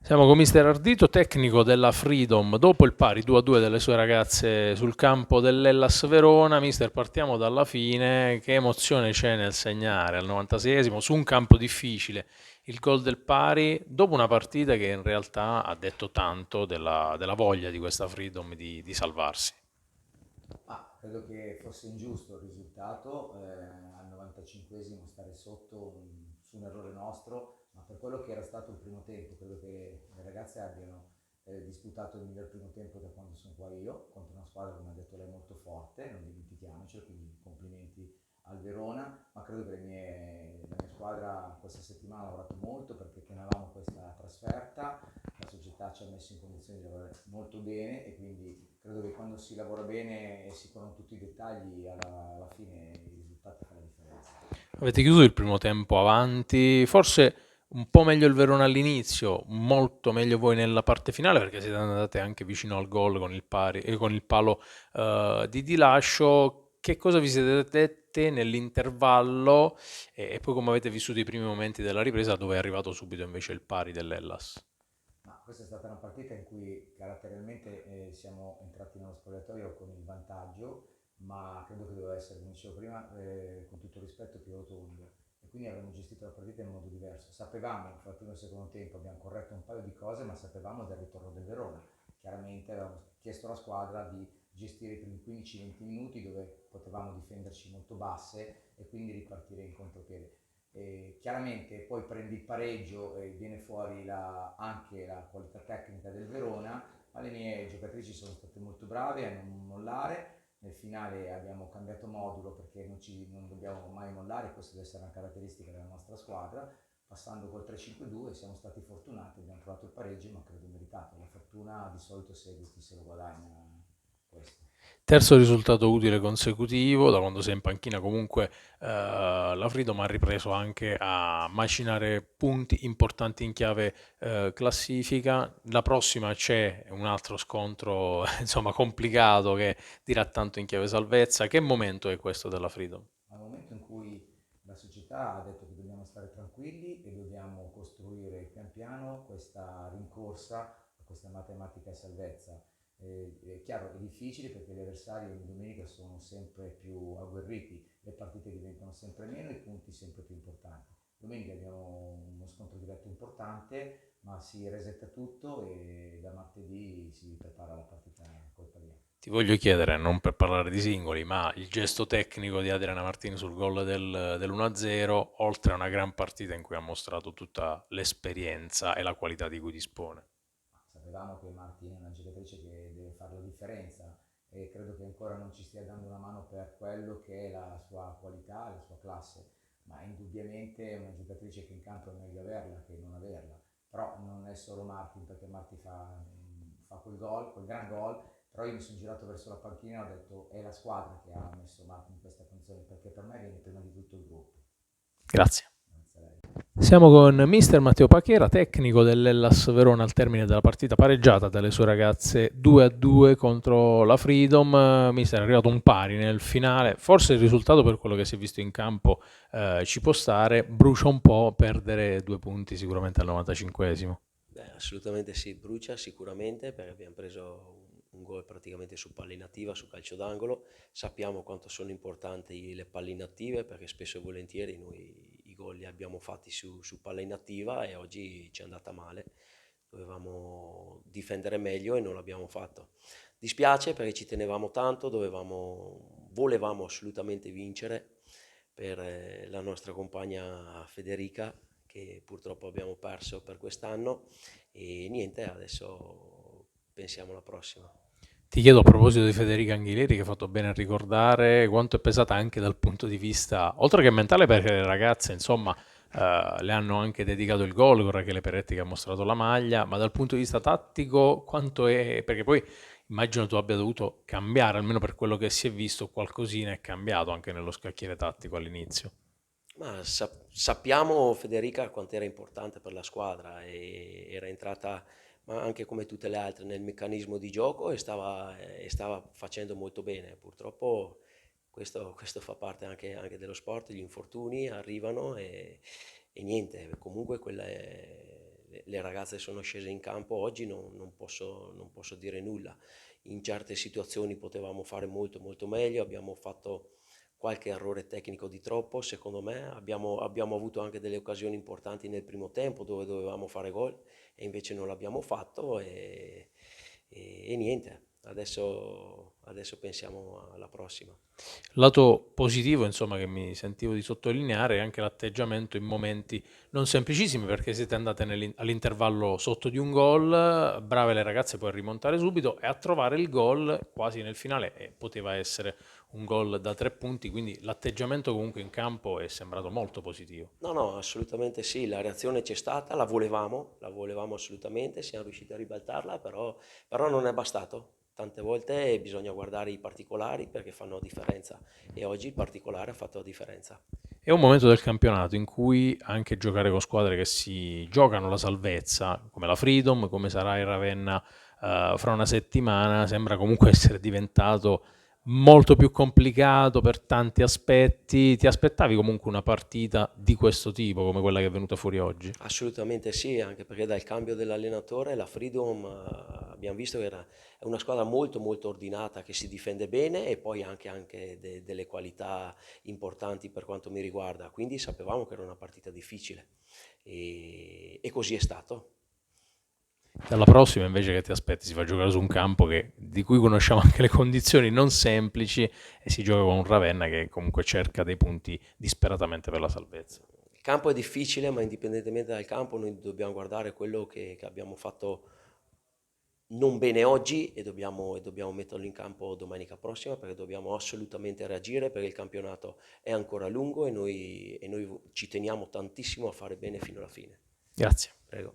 Siamo con Mister Ardito, tecnico della Freedom. Dopo il pari 2-2 delle sue ragazze sul campo dell'Hellas Verona, Mister, partiamo dalla fine. Che emozione c'è nel segnare al 96esimo su un campo difficile il gol del pari, dopo una partita che in realtà ha detto tanto della voglia di questa Freedom di salvarsi. Ma credo che fosse ingiusto il risultato, al 95esimo stare sotto su un errore nostro, ma per quello che era stato il primo tempo, credo che le ragazze abbiano disputato il miglior primo tempo da quando sono qua io, contro una squadra, come ha detto lei, molto forte, non dimentichiamocelo, quindi complimenti al Verona, ma credo che la mia squadra questa settimana ha lavorato molto perché tenevamo questa trasferta, la società ci ha messo in condizioni di lavorare molto bene e quindi credo che quando si lavora bene e si conoscono tutti i dettagli, alla fine i risultati fanno la differenza. Avete chiuso il primo tempo avanti, forse un po' meglio il Verona all'inizio, molto meglio voi nella parte finale perché siete andate anche vicino al gol con il, con il palo di Dilascio. Che cosa vi siete dette nell'intervallo e poi come avete vissuto i primi momenti della ripresa dove è arrivato subito invece il pari dell'Hellas? Ma questa è stata una partita in cui caratterialmente siamo entrati nello spogliatoio con il vantaggio, ma credo che doveva essere, come dicevo prima, con tutto il rispetto, più rotondo. E quindi avremmo gestito la partita in modo diverso. Sapevamo, fra il primo e il secondo tempo, abbiamo corretto un paio di cose, ma sapevamo del ritorno del Verona. Chiaramente avevamo chiesto alla squadra di gestire i primi 15-20 minuti dove potevamo difenderci molto basse e quindi ripartire in contropiede. Chiaramente poi prendi il pareggio e viene fuori anche la qualità tecnica del Verona, ma le mie giocatrici sono state molto brave a non mollare. Nel finale abbiamo cambiato modulo perché non dobbiamo mai mollare, questa deve essere una caratteristica della nostra squadra. Passando col 3-5-2 siamo stati fortunati, abbiamo trovato il pareggio, ma credo meritato. La fortuna di solito segue chi se lo guadagna questo. Terzo risultato utile consecutivo, da quando sei in panchina comunque la Freedom ha ripreso anche a macinare punti importanti in chiave classifica. La prossima c'è un altro scontro insomma complicato che dirà tanto in chiave salvezza. Che momento è questo della Freedom? Al momento in cui la società ha detto che dobbiamo stare tranquilli e dobbiamo costruire pian piano questa rincorsa a questa matematica salvezza. È chiaro, è difficile perché gli avversari ogni domenica sono sempre più agguerriti, le partite diventano sempre meno, i punti sempre più importanti. Domenica abbiamo uno scontro diretto importante, ma si resetta tutto e da martedì si prepara la partita col Pavia. Ti voglio chiedere, non per parlare di singoli, ma il gesto tecnico di Adriana Martini sul gol dell'1-0, oltre a una gran partita in cui ha mostrato tutta l'esperienza e la qualità di cui dispone. Sapevamo che Martina è una giocatrice che deve fare la differenza e credo che ancora non ci stia dando una mano per quello che è la sua qualità, la sua classe, ma indubbiamente è una giocatrice che in campo è meglio averla che non averla. Però non è solo Martin perché Martin fa quel gol, quel gran gol, però io mi sono girato verso la panchina e ho detto è la squadra che ha messo Martin in questa canzone perché per me viene prima di tutto il gruppo. Grazie. Grazie a lei. Siamo con Mister Matteo Pachera, tecnico dell'Hellas Verona al termine della partita pareggiata dalle sue ragazze 2-2 contro la Freedom. Mister, è arrivato un pari nel finale, forse il risultato per quello che si è visto in campo ci può stare, brucia un po' perdere 2 punti sicuramente al 95esimo. Beh, assolutamente sì, brucia sicuramente perché abbiamo preso un gol praticamente su palla inattiva, su calcio d'angolo. Sappiamo quanto sono importanti le palle inattive perché spesso e volentieri noi i gol li abbiamo fatti su palla inattiva e oggi ci è andata male. Dovevamo difendere meglio e non l'abbiamo fatto. Dispiace perché ci tenevamo tanto, volevamo assolutamente vincere per la nostra compagna Federica che purtroppo abbiamo perso per quest'anno e niente, adesso pensiamo alla prossima. Ti chiedo a proposito di Federica Anghileri, che hai fatto bene a ricordare quanto è pesata anche dal punto di vista, oltre che mentale, perché le ragazze, insomma, le hanno anche dedicato il gol con Rachele Peretti che ha mostrato la maglia, ma dal punto di vista tattico, quanto è, perché poi immagino tu abbia dovuto cambiare, almeno per quello che si è visto, qualcosina è cambiato anche nello scacchiere tattico all'inizio. Ma sappiamo Federica quanto era importante per la squadra e era entrata, ma anche come tutte le altre, nel meccanismo di gioco e stava facendo molto bene. Purtroppo questo fa parte anche dello sport, gli infortuni arrivano e niente, comunque le ragazze sono scese in campo oggi, non posso dire nulla. In certe situazioni potevamo fare molto molto meglio, abbiamo fatto qualche errore tecnico di troppo, secondo me. Abbiamo avuto anche delle occasioni importanti nel primo tempo dove dovevamo fare gol e invece non l'abbiamo fatto e niente, adesso pensiamo alla prossima. Lato positivo, insomma, che mi sentivo di sottolineare è anche l'atteggiamento in momenti non semplicissimi, perché siete andate all'intervallo sotto di un gol, brave le ragazze poi a rimontare subito e a trovare il gol quasi nel finale, e poteva essere un gol da 3 punti, quindi l'atteggiamento comunque in campo è sembrato molto positivo. No, no, assolutamente sì, la reazione c'è stata, la volevamo assolutamente, siamo riusciti a ribaltarla, però non è bastato. Tante volte bisogna guardare i particolari perché fanno differenza e oggi il particolare ha fatto la differenza. È un momento del campionato in cui anche giocare con squadre che si giocano la salvezza, come la Freedom, come sarà il Ravenna fra una settimana, sembra comunque essere diventato molto più complicato per tanti aspetti. Ti aspettavi comunque una partita di questo tipo, come quella che è venuta fuori oggi? Assolutamente sì, anche perché dal cambio dell'allenatore la Freedom abbiamo visto che è una squadra molto molto ordinata che si difende bene e poi anche delle qualità importanti per quanto mi riguarda, quindi sapevamo che era una partita difficile e così è stato. Dalla prossima invece che ti aspetti? Si fa giocare su un campo di cui conosciamo anche le condizioni non semplici e si gioca con un Ravenna che comunque cerca dei punti disperatamente per la salvezza. Il campo è difficile, ma indipendentemente dal campo noi dobbiamo guardare quello che abbiamo fatto non bene oggi e dobbiamo metterlo in campo domenica prossima perché dobbiamo assolutamente reagire perché il campionato è ancora lungo e noi ci teniamo tantissimo a fare bene fino alla fine. Grazie. Prego.